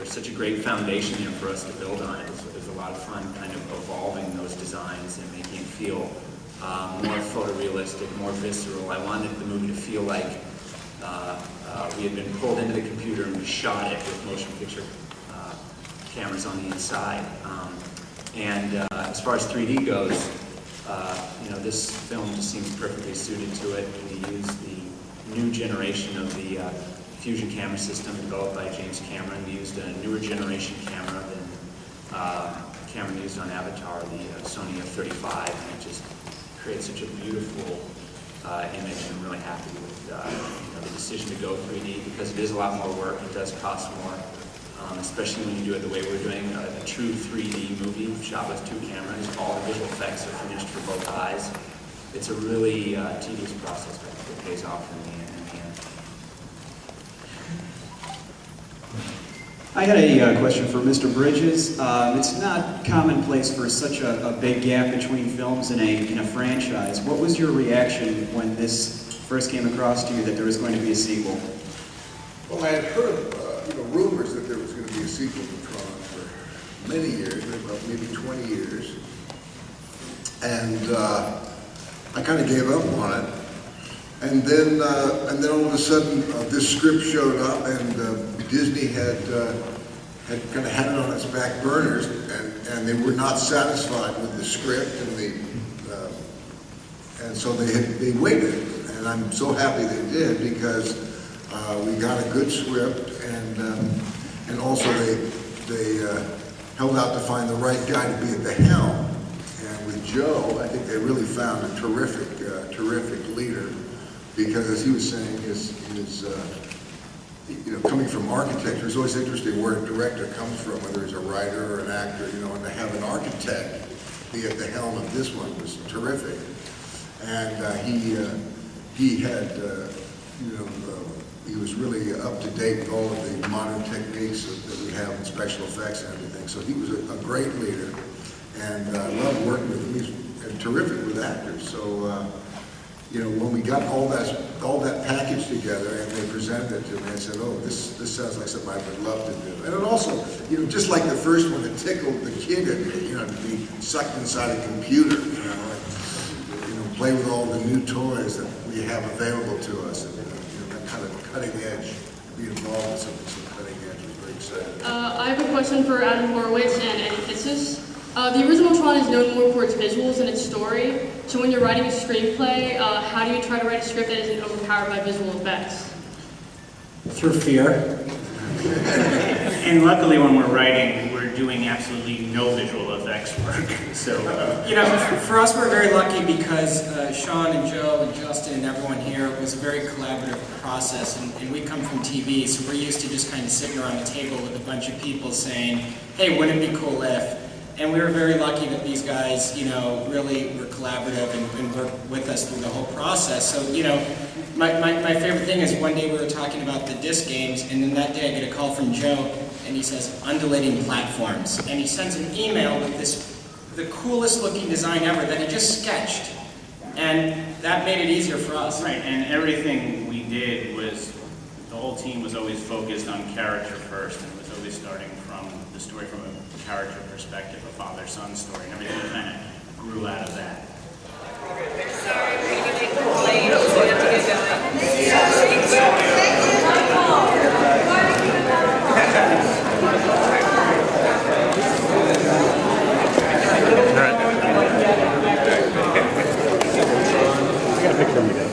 there's such a great foundation there for us to build on. It was a lot of fun kind of evolving those designs and making it feel more photorealistic, more visceral. I wanted the movie to feel like we had been pulled into the computer and we shot it with motion picture cameras on the inside. As far as 3D goes, this film just seems perfectly suited to it. We used the new generation of the fusion camera system developed by James Cameron. We used a newer generation camera than Cameron used on Avatar, the Sony F35, and it just creates such a beautiful image. And I'm really happy with the decision to go 3D because it is a lot more work. It does cost more, especially when you do it the way we're doing a true 3D movie shot with 2 cameras. All the visual effects are finished for both eyes. It's a really tedious process, but it pays off in the end. I had a question for Mr. Bridges. It's not commonplace for such a big gap between films in a franchise. What was your reaction when this first came across to you that there was going to be a sequel? Well, I had heard rumors that there was going to be a sequel to Tron for many years, about maybe 20 years, and I kind of gave up on it. And then all of a sudden, this script showed up, and Disney had kind of had it on its back burners, and they were not satisfied with the script, and so they waited. And I'm so happy they did because we got a good script, and also they held out to find the right guy to be at the helm. And with Joe, I think they really found a terrific leader. Because as he was saying, his coming from architecture, it's always interesting where a director comes from, whether he's a writer or an actor, and to have an architect be at the helm of this one was terrific. And he had, he was really up to date with all of the modern techniques that we have in special effects and everything. So he was a great leader, and I loved working with him. He's terrific with actors. So. When we got all that package together and they presented it to me, I said, "Oh, this sounds like something I would love to do." And it also, just like the first one, it tickled the kid in me, to be sucked inside a computer, and play with all the new toys that we have available to us, and that kind of cutting edge, be involved in some cutting edge was very exciting. I have a question for Adam Horowitz and Eddie Kitsis. The original Tron is known more for its visuals than its story. So when you're writing a screenplay, how do you try to write a script that isn't overpowered by visual effects? Through fear. And luckily when we're writing, we're doing absolutely no visual effects work. So, for us, we're very lucky because Sean and Joe and Justin and everyone here, it was a very collaborative process, and we come from TV, so we're used to just kind of sitting around the table with a bunch of people saying, "Hey, wouldn't it be cool if?" And we were very lucky that these guys, really were collaborative and worked with us through the whole process. So, my favorite thing is one day we were talking about the disc games, and then that day I get a call from Joe, and he says, "Undulating platforms." And he sends an email with the coolest looking design ever that he just sketched. And that made it easier for us. Right, and everything we did was, the whole team was always focused on character first, and was always starting from the story from a character perspective, a father-son story, and everything kind of grew out of that. Sorry, we need to take the blade, so we have to get going. All right. I got a picture of me.